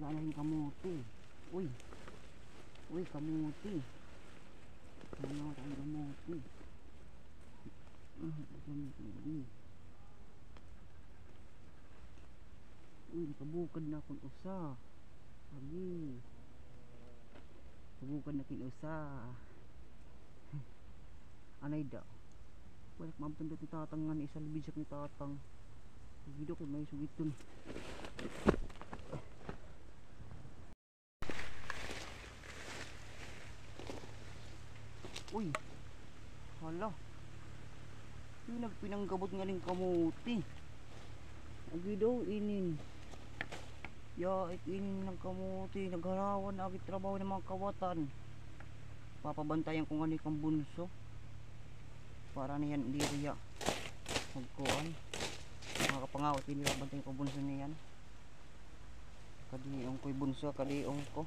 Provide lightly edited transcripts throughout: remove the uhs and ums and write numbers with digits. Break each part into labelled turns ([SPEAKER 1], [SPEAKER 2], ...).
[SPEAKER 1] Sana yung kamuti. Uy. Uy, kamuti. Sana yung kamuti. Kamuti. Uy, nakabukad na akong usa. Lagi. Kabukad na kinusa. Anay da. Balik mampindot ni tatang nga ni isang bijak ni tatang. Video ko may sugiton. Uy. Hala. Yung nagpinanggabot nga rin kamuti. Agi daw inin. Ya, inin ng kamuti. Nagharawan na agit trabaho ng mga kawatan. Papabantayan ko nga ni kang bunso. Para niyan diriya. Magkuhan. Makakapangawat din nila bantayan ko bunso niyan. Kadiong ko'y bunso, kadiong ko.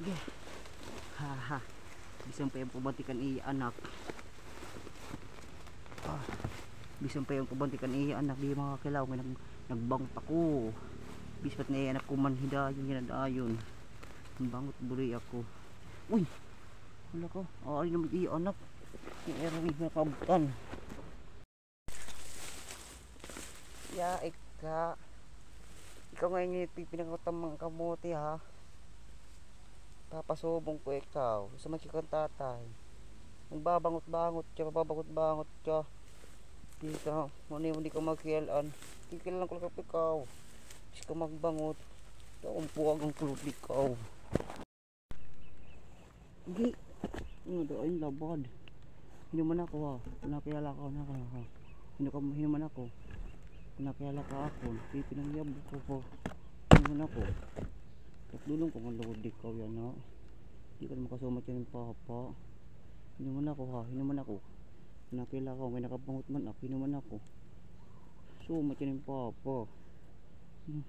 [SPEAKER 1] Okay. Haha. Bisang pa yung pubantikan iya anak. Bisang pa yung pubantikan iya anak. Di makakilaw. Nagbangot ako. Bispat na iya anak kuman hidayon ginadayon. Bangot buri ako. Uy. Wala ko. Ari naman iya anak. Yung erang iya kabutan. Ya ika. Ikaw ngayon yung pinagkutang mga kamuti ha. Papasobong ko ikaw sa makikang tatay. Nagbabangot-bangot siya, babangot-bangot siya. Dito, hindi ka magkialaan. Kikilalan ko lang ikaw. Hindi ka magbangot. Umpuwag ang kulot ikaw. Hindi. Ano daw yung labad. Hinuman ako ha. Pinakilala ka na ha. Hinuman ako. Pinakilala ka ako. Pinangyab ko po. Hinuman ako. Dulong ko nga lord ikaw yan ha. Hindi ka naman kasumat yan yung papa. Hinuman ako ha. Hinuman ako. Pinakilala ko. May nakabangot man ako. Hinuman ako. Sumat yan yung papa.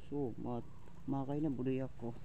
[SPEAKER 1] Sumat. Makakay na buday ako.